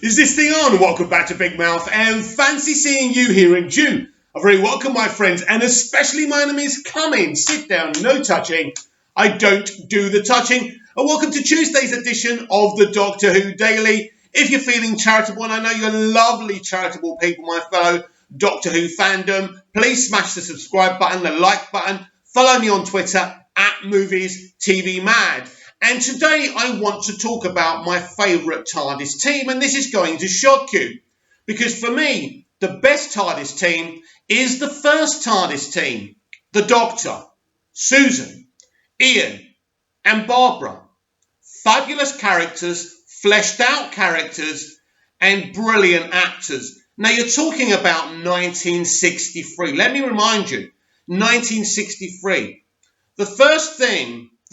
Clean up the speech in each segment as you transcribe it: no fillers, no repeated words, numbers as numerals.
Is this thing on? Welcome back to Big Mouth, and fancy seeing you here in June. A very welcome, my friends, and especially my enemies. Come in, sit down, no touching. I don't do the touching. And welcome to Tuesday's edition of the Doctor Who Daily. If you're feeling charitable, and I know you're lovely charitable people, my fellow Doctor Who fandom, please smash the subscribe button, the like button. Follow me on Twitter at MoviesTVMad. And today I want to talk about my favourite TARDIS team, and this is going to shock you. Because for me, the best TARDIS team is the first TARDIS team. The Doctor, Susan, Ian and Barbara. Fabulous characters, fleshed out characters and brilliant actors. Now you're talking about 1963. Let me remind you, 1963. The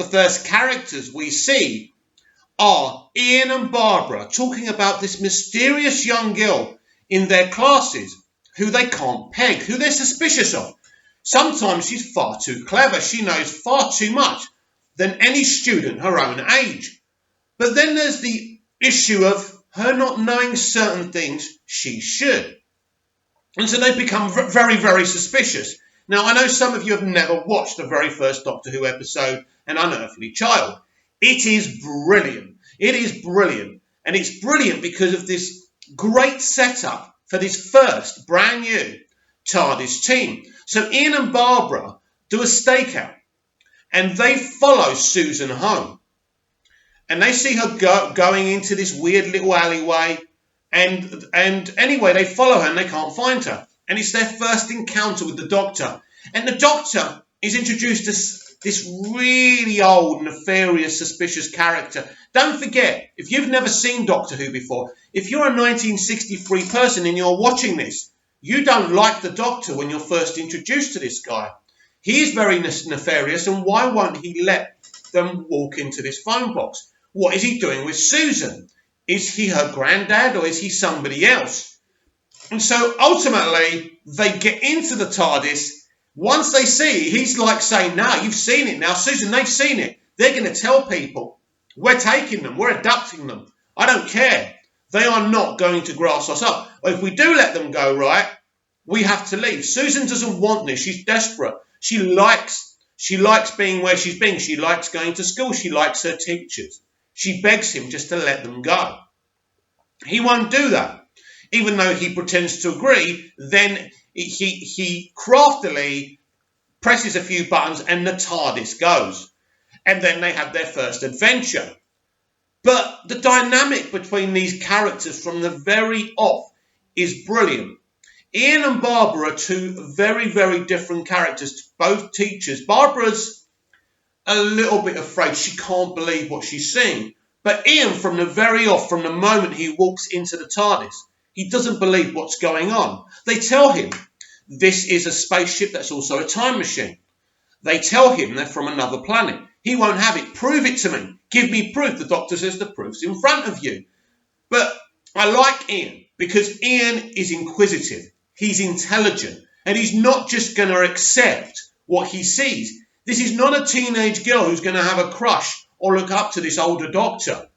first characters we see are Ian and Barbara talking about this mysterious young girl in their classes who they can't peg, who they're suspicious of. Sometimes she's far too clever. She knows far too much than any student her own age. But then there's the issue of her not knowing certain things she should. And so they become very, very suspicious. Now, I know some of you have never watched the very first Doctor Who episode, An Unearthly Child. It is brilliant. It is brilliant. And it's brilliant because of this great setup for this first brand new TARDIS team. So Ian and Barbara do a stakeout and they follow Susan home. And they see her going into this weird little alleyway. And anyway, they follow her and they can't find her. And it's their first encounter with the Doctor. And the Doctor is introduced as this really old, nefarious, suspicious character. Don't forget, if you've never seen Doctor Who before, if you're a 1963 person and you're watching this, you don't like the Doctor when you're first introduced to this guy. He is very nefarious, and why won't he let them walk into this phone box? What is he doing with Susan? Is he her granddad or is he somebody else? And so ultimately, they get into the TARDIS. Once they see, he's like saying, no, you've seen it now. Susan, they've seen it. They're going to tell people. We're taking them. We're abducting them. I don't care. They are not going to grass us up. If we do let them go, right, we have to leave. Susan doesn't want this. She's desperate. She likes being where she's been. She likes going to school. She likes her teachers. She begs him just to let them go. He won't do that. Even though he pretends to agree, then he craftily presses a few buttons and the TARDIS goes. And then they have their first adventure. But the dynamic between these characters from the very off is brilliant. Ian and Barbara are two very, very different characters, both teachers. Barbara's a little bit afraid. She can't believe what she's seeing. But Ian, from the very off, from the moment he walks into the TARDIS, he doesn't believe what's going on. They tell him this is a spaceship that's also a time machine. They tell him they're from another planet. He won't have it. Prove it to me. Give me proof. The Doctor says the proof's in front of you. But I like Ian because Ian is inquisitive. He's intelligent. And he's not just going to accept what he sees. This is not a teenage girl who's going to have a crush or look up to this older Doctor.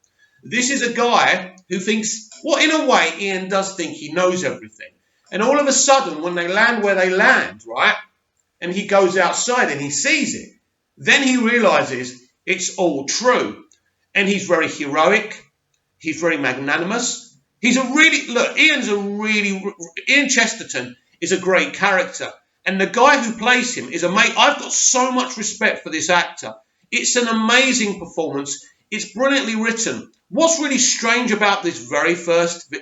This is a guy who thinks, well, in a way, Ian does think he knows everything. And all of a sudden, when they land where they land, right, and he goes outside and he sees it, then he realizes it's all true. And he's very heroic. He's very magnanimous. Ian Chesterton is a great character. And the guy who plays him is amazing. I've got so much respect for this actor. It's an amazing performance. It's brilliantly written. What's really strange about this very first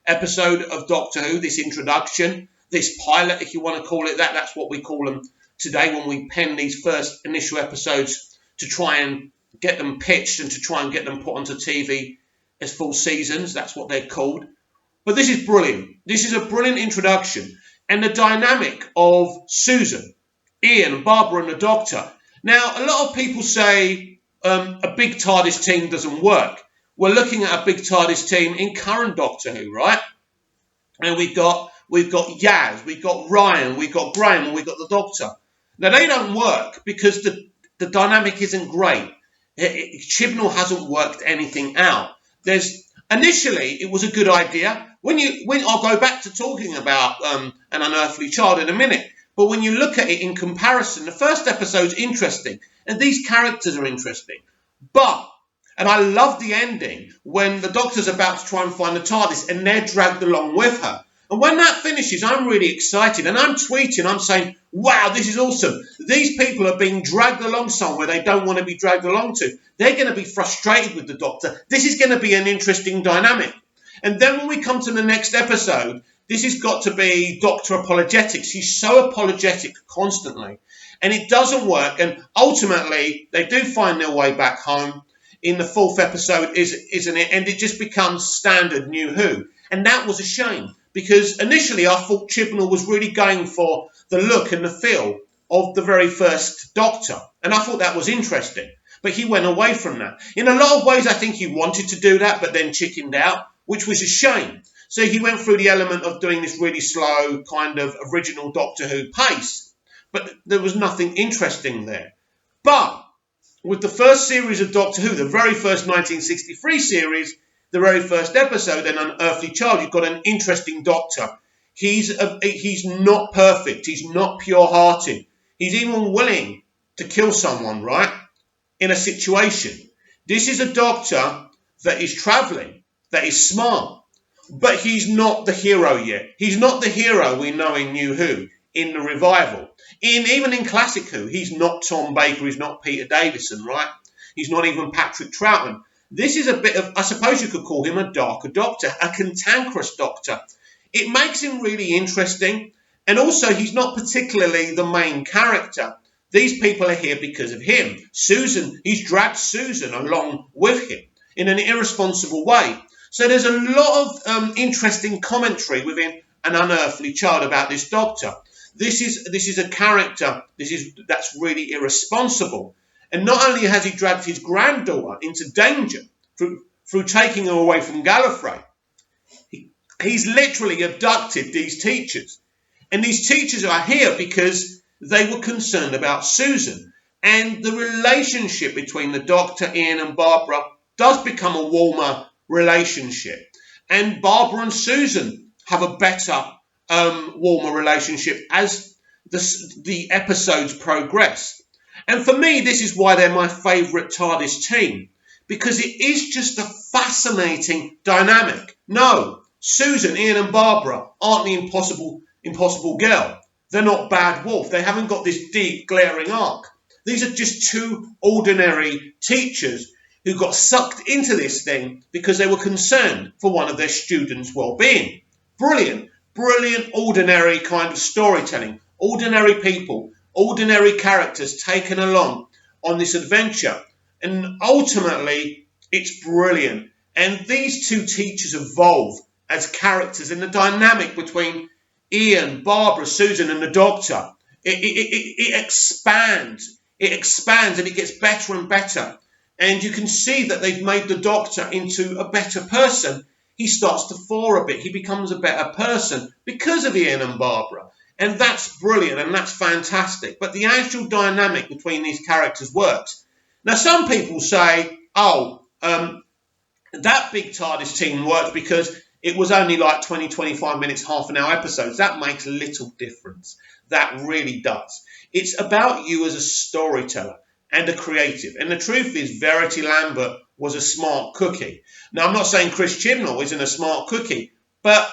episode of Doctor Who, this introduction, this pilot, if you want to call it that, that's what we call them today when we pen these first initial episodes to try and get them pitched and to try and get them put onto TV as full seasons. That's what they're called. But this is brilliant. This is a brilliant introduction. And the dynamic of Susan, Ian, Barbara and the Doctor. Now, a lot of people say a big TARDIS team doesn't work. We're looking at a big TARDIS team in current Doctor Who, right? And we've got Yaz, we've got Ryan, we've got Graham, and we've got the Doctor. Now, they don't work because the dynamic isn't great. Chibnall hasn't worked anything out. There's Initially, it was a good idea. When I'll go back to talking about An Unearthly Child in a minute, but when you look at it in comparison, the first episode's interesting, and these characters are interesting. And I love the ending when the Doctor's about to try and find the TARDIS, and they're dragged along with her. And when that finishes, I'm really excited, and I'm tweeting, I'm saying, wow, this is awesome. These people are being dragged along somewhere they don't want to be dragged along to. They're going to be frustrated with the Doctor. This is going to be an interesting dynamic. And then when we come to the next episode, this has got to be Doctor Apologetics. He's so apologetic constantly, and it doesn't work. And ultimately, they do find their way back home in the fourth episode, isn't it? And it just becomes standard New Who. And that was a shame, because initially I thought Chibnall was really going for the look and the feel of the very first Doctor. And I thought that was interesting. But he went away from that. In a lot of ways, I think he wanted to do that, but then chickened out, which was a shame. So he went through the element of doing this really slow kind of original Doctor Who pace. But there was nothing interesting there. But with the first series of Doctor Who, the very first 1963 series, the very first episode, An Unearthly Child, you've got an interesting Doctor. He's not perfect. He's not pure-hearted. He's even willing to kill someone, right, in a situation. This is a Doctor that is travelling, that is smart, but he's not the hero yet. He's not the hero we know in New Who, in the revival. Even in Classic Who, he's not Tom Baker, he's not Peter Davison, right? He's not even Patrick Troughton. This is a bit of, I suppose you could call him a darker Doctor, a cantankerous Doctor. It makes him really interesting, and also he's not particularly the main character. These people are here because of him. Susan, he's dragged Susan along with him in an irresponsible way. So there's a lot of interesting commentary within An Unearthly Child about this Doctor. This is a character that's really irresponsible. And not only has he dragged his granddaughter into danger through taking her away from Gallifrey, he's literally abducted these teachers. And these teachers are here because they were concerned about Susan. And the relationship between the Doctor, Ian and Barbara does become a warmer relationship. And Barbara and Susan have a better, warmer relationship as the episodes progress. And for me, this is why they're my favourite TARDIS team, because it is just a fascinating dynamic. No, Susan, Ian and Barbara aren't the impossible girl. They're not Bad Wolf. They haven't got this deep, glaring arc. These are just two ordinary teachers who got sucked into this thing because they were concerned for one of their students' well-being. Brilliant, brilliant, ordinary kind of storytelling. Ordinary people, ordinary characters taken along on this adventure. And ultimately, it's brilliant. And these two teachers evolve as characters, and the dynamic between Ian, Barbara, Susan and the Doctor, it expands. It expands and it gets better and better. And you can see that they've made the Doctor into a better person. He starts to fall a bit. He becomes a better person because of Ian and Barbara. And that's brilliant and that's fantastic. But the actual dynamic between these characters works. Now, some people say, that big TARDIS team worked because it was only like 20, 25 minutes, half an hour episodes. That makes little difference. That really does. It's about you as a storyteller and a creative. And the truth is, Verity Lambert was a smart cookie. Now, I'm not saying Chris Chibnall isn't a smart cookie, but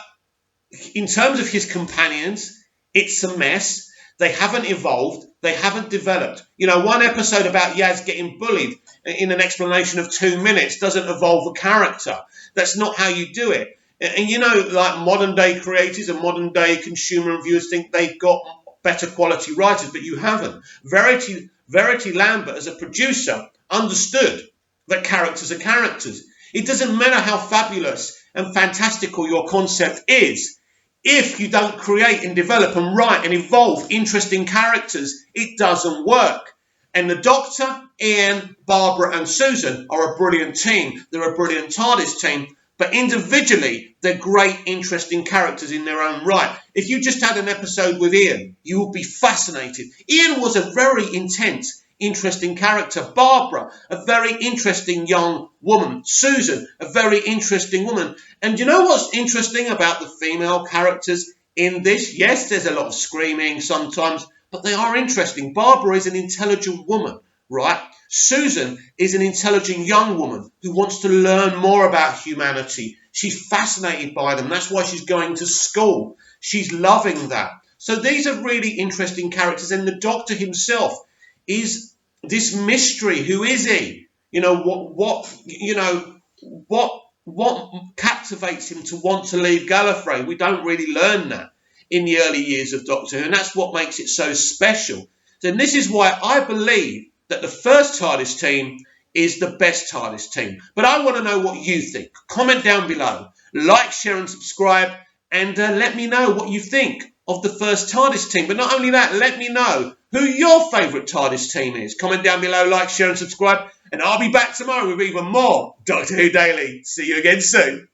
in terms of his companions, it's a mess. They haven't evolved. They haven't developed. You know, one episode about Yaz getting bullied in an explanation of 2 minutes doesn't evolve a character. That's not how you do it. And you know, like modern day creators and modern day consumer and viewers think they've got better quality writers, but you haven't. Verity Lambert, as a producer, understood that characters are characters. It doesn't matter how fabulous and fantastical your concept is. If you don't create and develop and write and evolve interesting characters, it doesn't work. And the Doctor, Ian, Barbara and Susan are a brilliant team. They're a brilliant TARDIS team. But individually, they're great, interesting characters in their own right. If you just had an episode with Ian, you would be fascinated. Ian was a very intense, interesting character. Barbara, a very interesting young woman. Susan, a very interesting woman. And you know what's interesting about the female characters in this? Yes, there's a lot of screaming sometimes, but they are interesting. Barbara is an intelligent woman, right? Susan is an intelligent young woman who wants to learn more about humanity. She's fascinated by them. That's why she's going to school. She's loving that. So these are really interesting characters. And the Doctor himself is this mystery. Who is he? You know, what captivates him to want to leave Gallifrey? We don't really learn that in the early years of Doctor Who, and that's what makes it so special. And this is why I believe that the first TARDIS team is the best TARDIS team. But I want to know what you think. Comment down below. Like, share and subscribe, and let me know what you think of the first TARDIS team. But not only that, let me know who your favourite TARDIS team is. Comment down below, like, share and subscribe, and I'll be back tomorrow with even more Doctor Who Daily. See you again soon.